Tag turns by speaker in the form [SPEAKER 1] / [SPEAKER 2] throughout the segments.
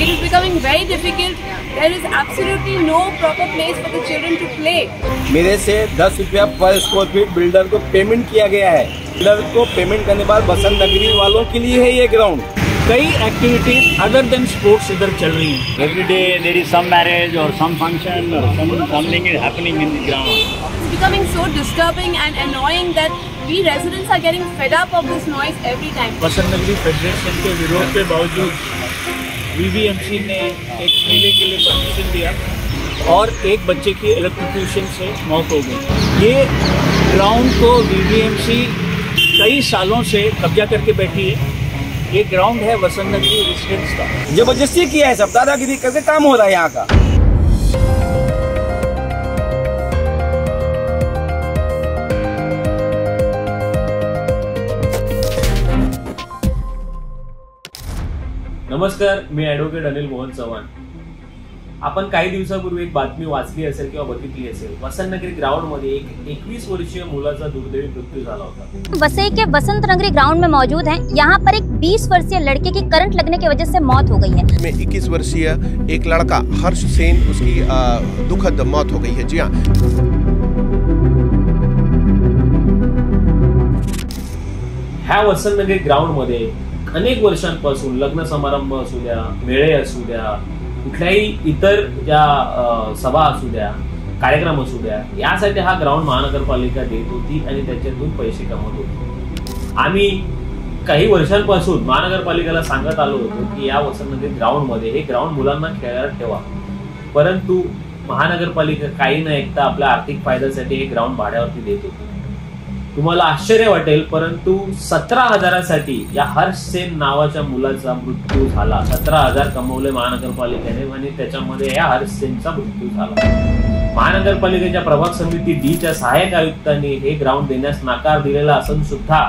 [SPEAKER 1] It is becoming very difficult. There is absolutely no proper place for the children to play.
[SPEAKER 2] मेरे से 10 रुपया पर square feet builder को payment KIA गया है। Builder को payment करने के बाद बसंत नगरी वालों के लिए है ये ग्राउंड।
[SPEAKER 3] कई एक्टिविटीज अदर देन स्पोर्ट्स इधर चल रही हैं। Every day there is some marriage और सम फंक्शन और something is happening in the ground.
[SPEAKER 1] It's becoming so disturbing and annoying that we residents are getting fed up of this noise every time.
[SPEAKER 3] Basant नगरी federation के विरोध के बावजूद वीवीएमसी ने एक मेले के लिए permission दिया और एक बच्चे की इलेक्ट्रोक्यूशन से मौत हो गई। ये ग्राउंड को वीवीएमसी कई सालों से कब्जा करके बैठी है। ये ग्राउंड है बसंत नगरी रेसिडेंस का।
[SPEAKER 2] जबरदस्ती किया है, सब दादागिरी करके काम हो रहा है यहाँ का।
[SPEAKER 4] नमस्कार, मी ॲडव्होकेट अनिल मोहन चव्हाण। आपण काही दिवसापूर्वी एक बातमी वाचली असेल किंवा बघितली असेल। बसंत नगरी ग्राउंड मध्ये एक 21 वर्षीय मुलाचा दुर्दैवी मृत्यू झाला होता।
[SPEAKER 5] वसई के बसंत नगरी ग्राउंड में मौजूद हैं। यहाँ पर एक 20 वर्षीय लड़के की करंट लगने की वजह से मौत हो गई है।
[SPEAKER 6] में 21 वर्षीय एक लड़का हर्ष सेन, उसकी दुखद मौत हो गई है। जी हाँ,
[SPEAKER 4] ह्या बसंत नगरी ग्राउंड मध्ये अनेक वर्षांपासून लग्न समारंभ असू द्या, मेळे असू द्या, कुठल्याही इतर ज्या सभा असू द्या, कार्यक्रम असू द्या, यासाठी हा ग्राउंड महानगरपालिका देत होती आणि त्याच्यातून पैसे कमवत होती। आम्ही काही वर्षांपासून महानगरपालिकेला सांगत आलो होतो की या बसंत नगरी ग्राउंड मध्ये हे ग्राउंड मुलांना खेळायला ठेवा, परंतु महानगरपालिका काही न ऐकता आपल्या आर्थिक फायद्यासाठी हे ग्राउंड भाड्यावरती देत होती। तुम्हाला आश्चर्य वाटेल, परंतु 17,000साठी या हर्ष सेन नावाच्या मुलाचा मृत्यू झाला। 17,000 कमवले महानगरपालिकेने आणि त्याच्यामध्ये या हर्ष सेनचा मृत्यू झाला। महानगरपालिकेच्या प्रभाग समिती डीच्या सहाय्यक आयुक्तांनी हे ग्राउंड देण्यास नकार दिलेला असून सुद्धा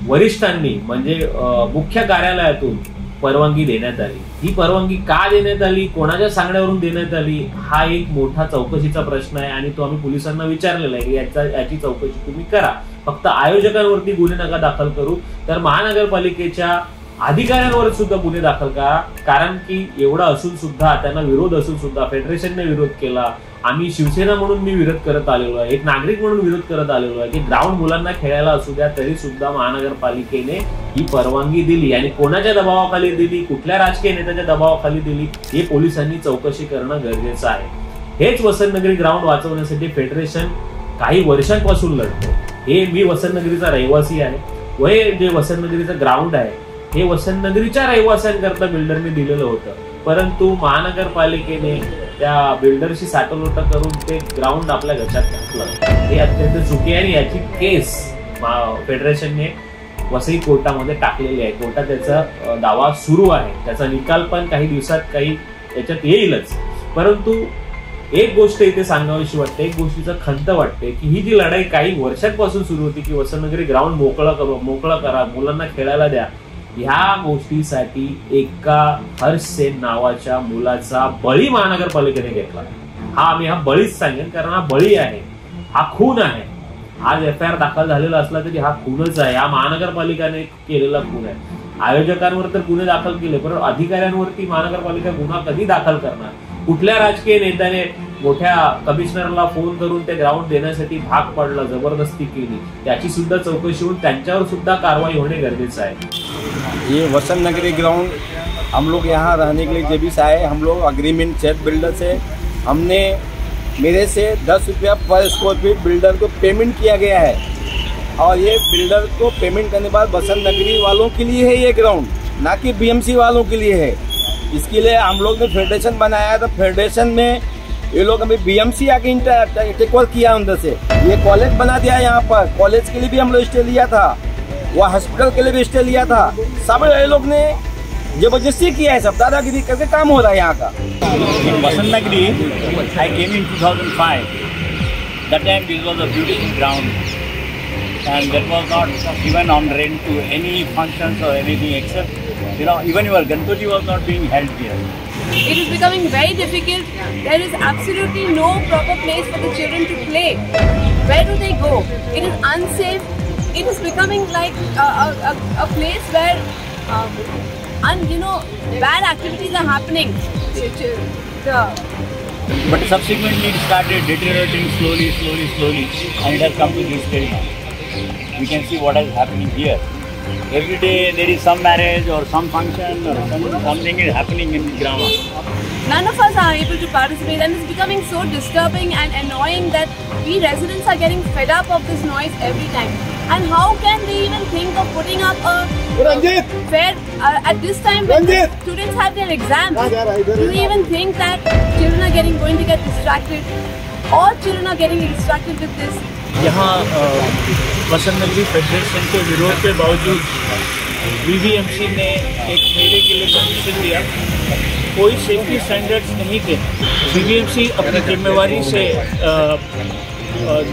[SPEAKER 4] वरिष्ठांनी म्हणजे मुख्य कार्यालयातून परवानगी देण्यात आली। ही परवानगी का देण्यात आली, कोणाच्या सांगण्यावरून देण्यात आली, हा एक मोठा चौकशीचा प्रश्न आहे आणि तो आम्ही पोलिसांना विचारलेला आहे की याची चौकशी तुम्ही करा। फक्त आयोजकांवरती गुन्हे नका दाखल करू, तर महानगरपालिकेच्या अधिकाऱ्यांवर सुद्धा गुन्हे दाखल करा। कारण की एवढा असून सुद्धा, त्यांना विरोध असून सुद्धा फेडरेशनने विरोध केला। आम्ही शिवसेना म्हणून मी विरोध करत आलेलो आहे, एक नागरिक म्हणून विरोध करत आलेलो आहे की ग्राउंड मुलांना खेळायला असू द्या, तरी सुद्धा महानगरपालिकेने ही परवानगी दिली आणि कोणाच्या दबावाखाली दिली, कुठल्या राजकीय नेत्याच्या दबावाखाली दिली, हे पोलिसांनी चौकशी करणं गरजेचं आहे। हेच बसंत नगरी ग्राउंड वाचवण्यासाठी फेडरेशन काही वर्षांपासून लढतो। हे मी बसंत नगरीचा रहिवासी आहे व हे जे बसंत नगरीचं ग्राउंड आहे हे बसंत नगरीच्या रहिवाशांकरता बिल्डरने दिलेलं होतं, परंतु महानगरपालिकेने त्या बिल्डरशी साठवलोटा करून ते ग्राउंड आपल्या घशात टाकलं। हे अत्यंत चुकी आहे आणि याची केस फेडरेशनने वसई कोर्टामध्ये टाकलेली आहे। कोर्टात त्याचा दावा सुरू आहे, त्याचा निकाल पण काही दिवसात काही याच्यात येईलच। परंतु एक गोष्ट इथे सांगावीशी वाटते, एक गोष्टीचा खंत वाटते की ही जी लढाई काही वर्षांपासून सुरू होती की बसंत नगरी ग्राउंड मोकळा करा, मुलांना खेळायला द्या, ह्या गोष्टीसाठी एका हर्ष सेन नावाच्या मुलाचा बळी महानगरपालिकेने घेतला। हा बळीच सांगेन, कारण हा बळी आहे, हा खून आहे। आज FIR दाखल झालेला असला तरी हा खूनच आहे, हा महानगरपालिकेने केलेला खून आहे। आयोजकांवर तर गुन्हे दाखल केले, पण अधिकाऱ्यांवरती महानगरपालिका गुन्हा कधी दाखल करणार? कुठल्या राजकीय नेत्याने मोठ्या कमिशनरला फोन करून ते ग्राउंड देण्यासाठी भाग पडला, जबरदस्ती केली, त्याची सुद्धा चौकशी होऊन त्यांच्यावर सुद्धा कारवाई होणे गरजेचं आहे।
[SPEAKER 2] ये बसंत नगरी ग्राउंड हम लोग यहाँ रहने के लिए जब भी से आए, हम लोग अग्रीमेंट सेट बिल्डर से हमने मेरे से 10 रुपया पर स्क्वायर फीट बिल्डर को पेमेंट किया गया है और ये बिल्डर को पेमेंट करने के बाद बसंत नगरी वालों के लिए है ये ग्राउंड, ना कि BMC वालों के लिए है। इसके लिए हम लोग ने फेडरेशन बनाया, तो फेडरेशन में ये लोग अभी BMC आके टेक ओवर किया उधर से। ये कॉलेज बना दिया यहाँ पर, कॉलेज के लिए भी हम लोग स्टे लिया था, वो हॉस्पिटल के लिए भी स्टे लिया था। सब ये लोग ने जबरदस्ती किया है, सब दादागिरी करके काम हो रहा है यहाँ का।
[SPEAKER 3] बसंत नगरी I came in 2005. That time this was a beautiful ground and that was not given on rent to any functions or anything except, even your Ganpati was not being held here.
[SPEAKER 1] It is becoming very difficult. There is absolutely no proper place for the children to play. Where do they go? It is unsafe. It is becoming like a place where bad activities are happening.
[SPEAKER 3] But subsequently it started deteriorating slowly, and it has come to this stage now. We can see what is happening here. Every day there is some marriage or some function or something is happening in Grama.
[SPEAKER 1] None of us are able to participate, and it's becoming so disturbing and annoying that we residents are getting fed up of this noise every time. And how can they even think of putting up a fair at this time when the students have their exams? Do they even think that children are going to get distracted, or children are getting distracted with this?
[SPEAKER 3] यहाँ वसंत नगरी federation के विरोध के बावजूद VVMC ने एक मेले के लिए permission दिया। कोई safety standards नहीं थे। VVMC अपनी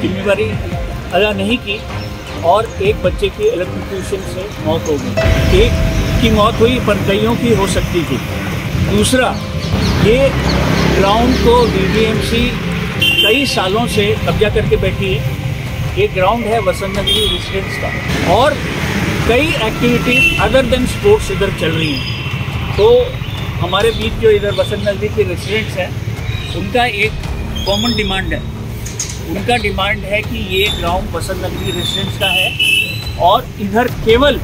[SPEAKER 3] जिम्मेवारी अदा नहीं की और एक बच्चे की इलेक्ट्रोक्यूशन से मौत हो गई। एक की मौत हुई पर कईयों की हो सकती थी। दूसरा, ये ग्राउंड को VVMC कई सालों से कब्जा करके बैठी है। ये ग्राउंड है वसंत नगरी रेसिडेंट्स का और कई एक्टिविटीज़ अदर देन स्पोर्ट्स इधर चल रही हैं। तो हमारे बीच जो इधर वसंत नगरी के रेसिडेंट्स हैं, उनका एक कॉमन डिमांड है। उनका डिमांड है कि ये ग्राउंड वसंत नगरी रेसिडेंट्स का है और इधर केवल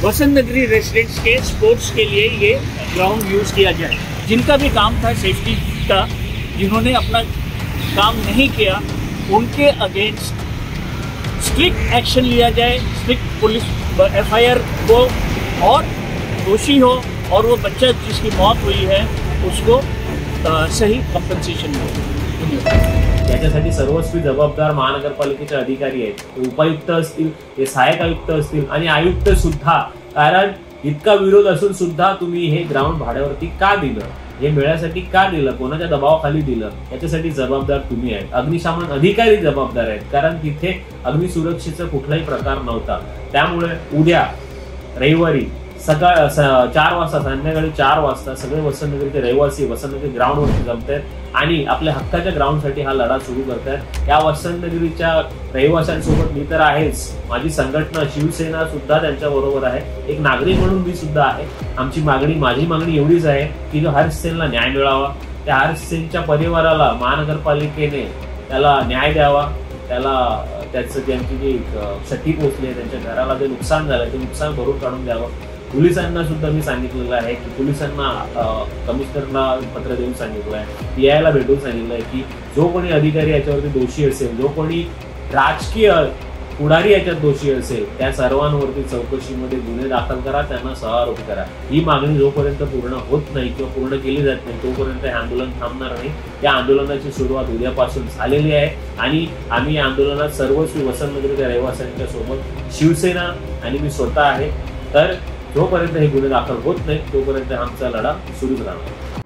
[SPEAKER 3] वसंत नगरी रेसिडेंट्स के स्पोर्ट्स के लिए ये ग्राउंड यूज़ किया जाए। जिनका भी काम था सेफ्टी का, जिन्होंने अपना काम नहीं किया, उनके अगेंस्ट स्ट्रिक्ट एक्शन लिया जाए, स्ट्रिक्ट पुलिस FIR हो और दोषी हो और वो बच्चा जिसकी मौत हुई है उसको सही कंपन्सेशन मिळे।
[SPEAKER 4] याच्यासाठी सर्वस्वी जबाबदार महानगरपालिकेचे अधिकारी आहेत, ते उपायुक्त असतील, ते सहाय्यक आयुक्त असतील आणि आयुक्त सुद्धा। कारण इतका विरोध असून सुद्धा तुम्ही हे ग्राउंड भाड्यावरती का दिलं, हे मेळ्यासाठी का दिलं, कोणाच्या दबावाखाली दिलं, याच्यासाठी जबाबदार तुम्ही आहेत। अग्निशमन अधिकारी जबाबदार आहेत, कारण तिथे अग्निसुरक्षेचा कुठलाही प्रकार नव्हता। त्यामुळे उद्या रविवारी सकाळ 4 वाजता, संध्याकाळी 4 वाजता सगळे वसंत नगरीचे रहिवासी वसंत नगरी ग्राउंडवरती जमतायत आणि आपल्या हक्काच्या ग्राउंडसाठी हा लढा सुरू करतायत। या वसंत नगरीच्या रहिवाशांसोबत मी तर आहेच, माझी संघटना शिवसेना सुद्धा त्यांच्या बरोबर आहे। एक नागरिक म्हणून मी सुद्धा आहे। माझी मागणी एवढीच आहे की जो हर्ष सेनला न्याय मिळावा, त्या हर्ष सेनच्या परिवाराला महानगरपालिकेने त्याला न्याय द्यावा, त्याला त्याचं त्यांची जी क्षती पोहोचली आहे, त्यांच्या घराला जे नुकसान झालं ते नुकसान भरून काढून द्यावं। पोलिसांना सुद्धा मी सांगितलेलं आहे की पोलिसांना कमिशनरला पत्र देऊन सांगितलं आहे, यायला भेटून सांगितलं आहे की जो कोणी अधिकारी याच्यावरती दोषी असेल, जो कोणी राजकीय पुढारी याच्यात दोषी असेल, त्या सर्वांवरती चौकशीमध्ये गुन्हे दाखल करा, त्यांना सहारोपी करा। ही मागणी जोपर्यंत पूर्ण होत नाही किंवा पूर्ण केली जात नाही तोपर्यंत हे आंदोलन थांबणार नाही। त्या आंदोलनाची सुरुवात उद्यापासून झालेली आहे आणि आम्ही या आंदोलनात सर्वस्वी वसंत नगरीच्या रहिवाशांच्या सोबत शिवसेना आणि मी स्वतः आहे। तर जोपर्यंत हे गुन्हे दाखल होत नाही तोपर्यंत आमचा लढा सुरूच राहणार।